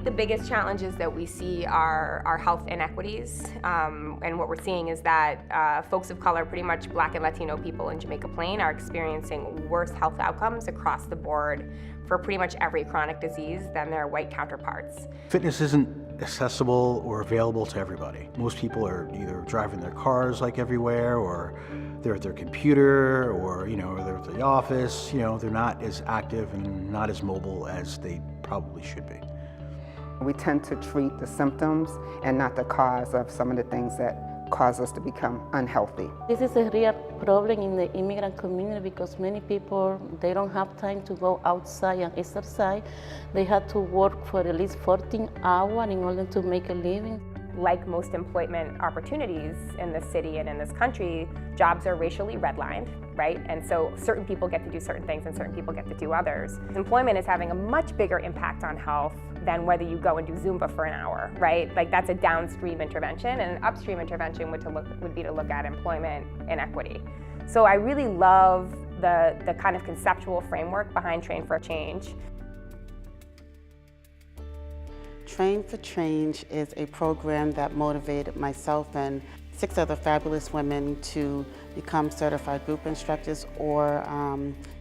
The biggest challenges that we see are health inequities, and what we're seeing is that folks of color, pretty much Black and Latino people in Jamaica Plain, are experiencing worse health outcomes across the board for pretty much every chronic disease than their white counterparts. Fitness isn't accessible or available to everybody. Most people are either driving their cars like everywhere, or they're at their computer, or or they're at the office. They're not as active and not as mobile as they probably should be. We tend to treat the symptoms and not the cause of some of the things that cause us to become unhealthy. This is a real problem in the immigrant community because many people, they don't have time to go outside and exercise. They have to work for at least 14 hours in order to make a living. Like most employment opportunities in this city and in this country, jobs are racially redlined, right? And so certain people get to do certain things and certain people get to do others. Employment is having a much bigger impact on health than whether you go and do Zumba for an hour, right? Like that's a downstream intervention, and an upstream intervention would be to look at employment inequity. So I really love the kind of conceptual framework behind Train4Change. Train4Change is a program that motivated myself and 6 other fabulous women to become certified group instructors or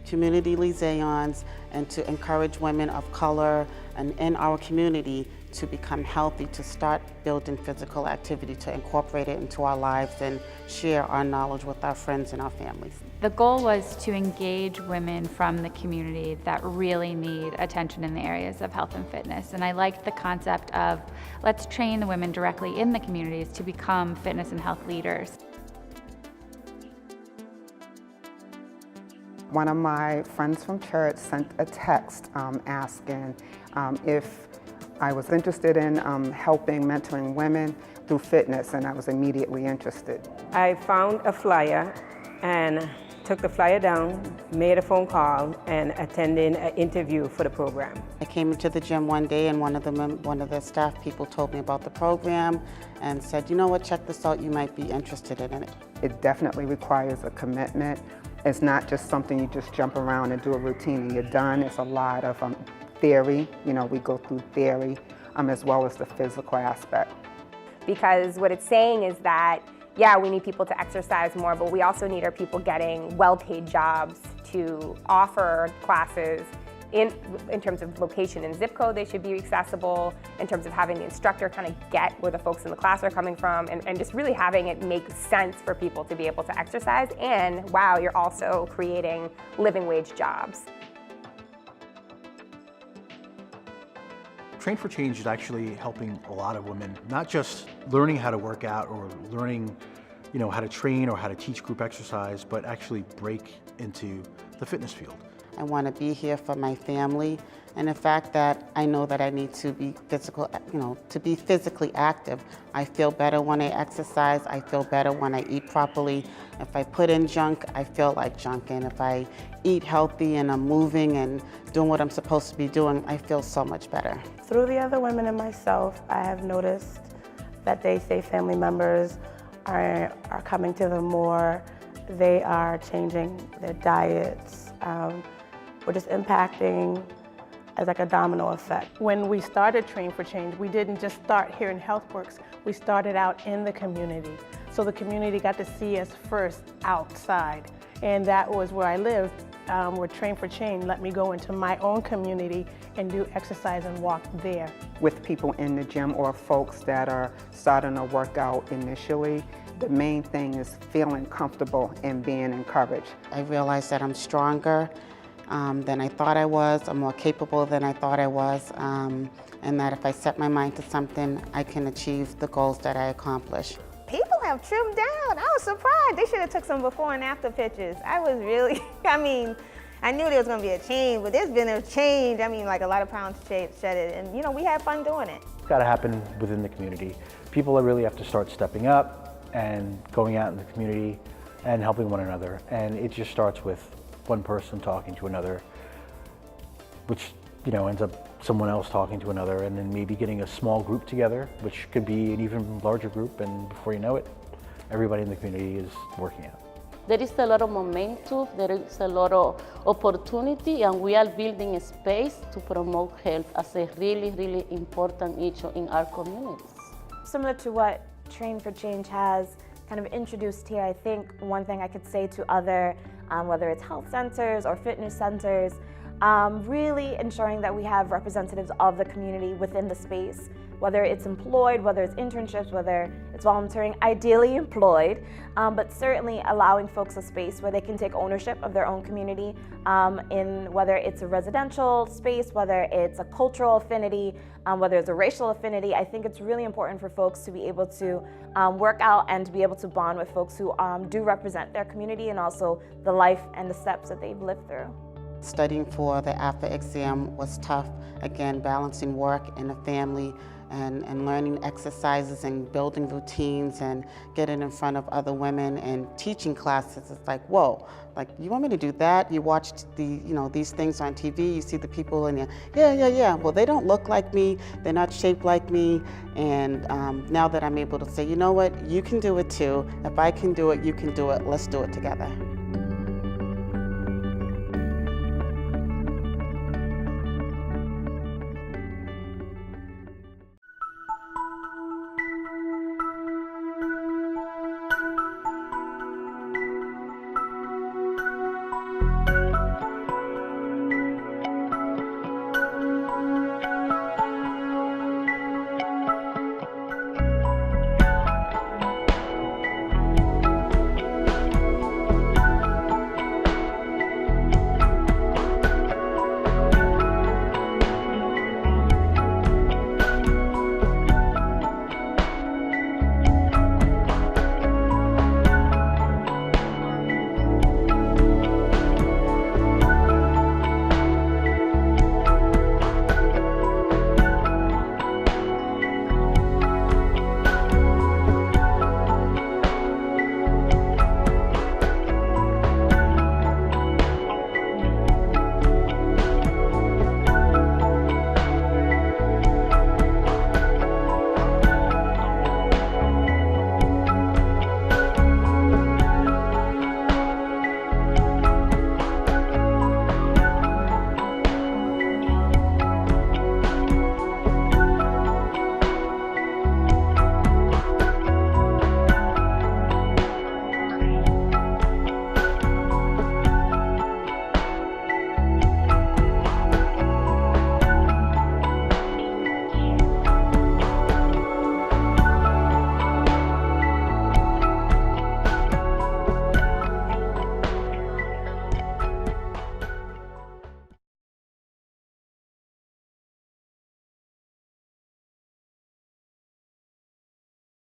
community liaisons, and to encourage women of color and in our community to become healthy, to start building physical activity, to incorporate it into our lives and share our knowledge with our friends and our families. The goal was to engage women from the community that really need attention in the areas of health and fitness. And I liked the concept of let's train the women directly in the communities to become fitness and health leaders. One of my friends from church sent a text asking if I was interested in helping mentoring women through fitness, and I was immediately interested. I found a flyer and took the flyer down, made a phone call, and attended an interview for the program. I came into the gym one day and one of the staff people told me about the program and said, you know what, check this out, you might be interested in it. It definitely requires a commitment. It's not just something you just jump around and do a routine and you're done. It's a lot of theory. We go through theory as well as the physical aspect. Because what it's saying is that, yeah, we need people to exercise more, but we also need our people getting well-paid jobs to offer classes in terms of location and zip code. They should be accessible in terms of having the instructor kind of get where the folks in the class are coming from, and just really having it make sense for people to be able to exercise. And wow, you're also creating living wage jobs. Train4Change is actually helping a lot of women, not just learning how to work out or learning how to train or how to teach group exercise, but actually break into the fitness field. I want to be here for my family, and the fact that I know that I need to be to be physically active. I feel better when I exercise. I feel better when I eat properly. If I put in junk, I feel like junk, and if I eat healthy and I'm moving and doing what I'm supposed to be doing, I feel so much better. Through the other women and myself, I have noticed that they say family members are coming to them more. They are changing their diets. We're just impacting as like a domino effect. When we started Train4Change, we didn't just start here in HealthWorks, we started out in the community. So the community got to see us first outside. And that was where I lived, where Train4Change let me go into my own community and do exercise and walk there. With people in the gym or folks that are starting a workout initially, the main thing is feeling comfortable and being encouraged. I realized that I'm stronger than I thought I was, I'm more capable than I thought I was, and that if I set my mind to something, I can achieve the goals that I accomplish. People have trimmed down. I was surprised. They should have took some before and after pictures. I was really, I knew there was going to be a change, but there's been a change. Like a lot of pounds shedded, and we had fun doing it. It's got to happen within the community. People really have to start stepping up and going out in the community and helping one another. And it just starts with one person talking to another, which ends up someone else talking to another, and then maybe getting a small group together, which could be an even larger group, and before you know it, everybody in the community is working out. there is a lot of momentum, there is a lot of opportunity, and we are building a space to promote health as a really, really important issue in our communities. Similar to what Train4Change has kind of introduced here, I think one thing I could say to other, whether it's health centers or fitness centers, really ensuring that we have representatives of the community within the space, whether it's employed, whether it's internships, whether it's volunteering, ideally employed, but certainly allowing folks a space where they can take ownership of their own community, in whether it's a residential space, whether it's a cultural affinity, whether it's a racial affinity. I think it's really important for folks to be able to work out and to be able to bond with folks who do represent their community and also the life and the steps that they've lived through. Studying for the APA exam was tough. Again, balancing work and a family and learning exercises and building routines and getting in front of other women and teaching classes. It's like, whoa, like, you want me to do that? You watch these things on TV, you see the people and yeah. Well, they don't look like me, they're not shaped like me. And now that I'm able to say, you know what, you can do it too. If I can do it, you can do it. Let's do it together.